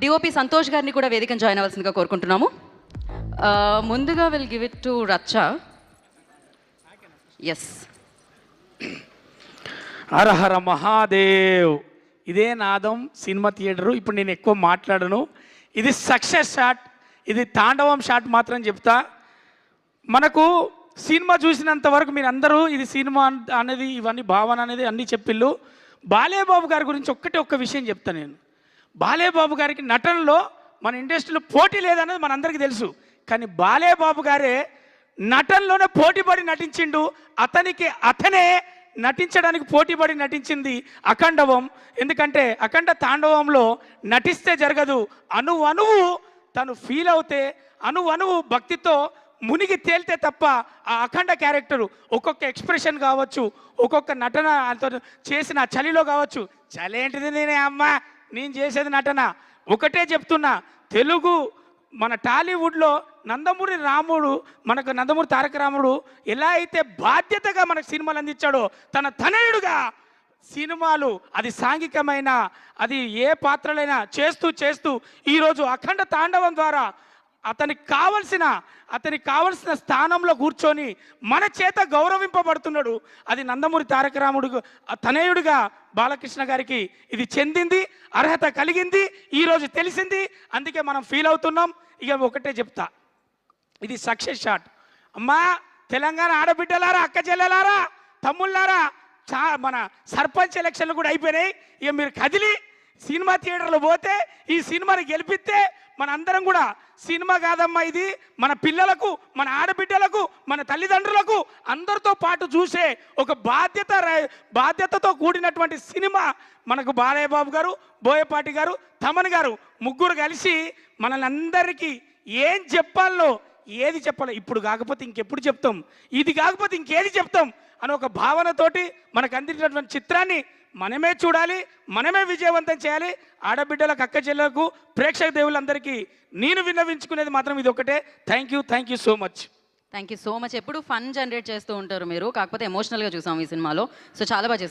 DOP Santosh గారిని కూడా వేదికను జాయిన్ అవ్వాల్సిందిగా కోరుకుంటున్నాము. ముందుగా విల్ గివ్ ఇట్ టు రచ్చ. ఎస్. హర హర మహాదేవ్. ఇదే నాదం సినిమా థియేటరు. ఇప్పుడు నేను ఎక్కువ మాట్లాడను. ఇది సక్సెస్ షాట్, ఇది తాండవం షాట్ మాత్రం చెప్తా. మనకు సినిమా చూసినంత వరకు మీరు అందరూ ఇది సినిమా అనేది ఇవన్నీ భావన అనేది అన్నీ చెప్పిళ్ళు. బాలేబాబు గారి గురించి ఒక్క విషయం చెప్తాను నేను. బాలేబాబు గారికి నటనలో మన ఇండస్ట్రీలో పోటీ లేదనేది మనందరికీ తెలుసు. కానీ బాలేబాబు గారే నటనలోనే పోటీపడి నటించిండు. అతనే నటించడానికి పోటీపడి నటించింది అఖండవం. ఎందుకంటే అఖండ తాండవంలో నటిస్తే జరగదు, అణువు తను ఫీల్ అవుతే, అణువు భక్తితో మునిగి తేలితే తప్ప ఆ అఖండ క్యారెక్టరు ఒక్కొక్క ఎక్స్ప్రెషన్ కావచ్చు, ఒక్కొక్క నటన చేసిన చలిలో కావచ్చు. చలేంటిది నేను చేసేది నటన. ఒకటే చెప్తున్నా, తెలుగు మన టాలీవుడ్లో నందమూరి రాముడు, మనకు నందమూరి తారక రాముడు ఎలా అయితే బాధ్యతగా మనకు సినిమాలు అందించాడో, తన తనయుడుగా సినిమాలు అది సాంఘికమైన అది ఏ పాత్రలైనా చేస్తూ ఈరోజు అఖండ తాండవం ద్వారా అతనికి కావలసిన స్థానంలో కూర్చొని మన చేత గౌరవింపబడుతున్నాడు. అది నందమూరి తారక రాముడు తనయుడిగా బాలకృష్ణ గారికి ఇది చెందింది, అర్హత కలిగింది, ఈరోజు తెలిసింది. అందుకే మనం ఫీల్ అవుతున్నాం. ఇక ఒకటే చెప్తా, ఇది సక్సెస్ షాట్. అమ్మా తెలంగాణ ఆడబిడ్డలారా, అక్క చెల్లెలారా, తమ్ముళ్ళారా, మన సర్పంచ్ ఎలక్షన్లు కూడా అయిపోయినాయి. ఇక మీరు కదిలి సినిమా థియేటర్లో పోతే ఈ సినిమాని గెలిపిస్తే మన అందరం కూడా సినిమా కాదమ్మా ఇది మన పిల్లలకు, మన ఆడబిడ్డలకు, మన తల్లిదండ్రులకు అందరితో పాటు చూసే ఒక బాధ్యతతో కూడినటువంటి సినిమా మనకు బాలయ్యబాబు గారు, బోయపాటి గారు, తమన్ గారు ముగ్గురు కలిసి మనల్ని అందరికీ ఏం చెప్పాలో, ఏది చెప్పాలో, ఇప్పుడు కాకపోతే ఇంకెప్పుడు చెప్తాం, ఇది కాకపోతే ఇంకేది చెప్తాం అని ఒక భావనతోటి మనకు అందించినటువంటి చిత్రాన్ని మనమే చూడాలి, మనమే విజయవంతం చేయాలి. ఆడబిడ్డలకు, అక్క చెల్లెలకు, ప్రేక్షక దేవులందరికీ నేను విన్నవించుకునేది మాత్రం ఇది ఒకటే. Thank you so much. Thank you so much. ఎప్పుడు ఫన్ జనరేట్ చేస్తూ ఉంటారు మీరు, కాకపోతే ఎమోషనల్గా చూసాం ఈ సినిమాలో. సో చాలా బాగా చేశారు.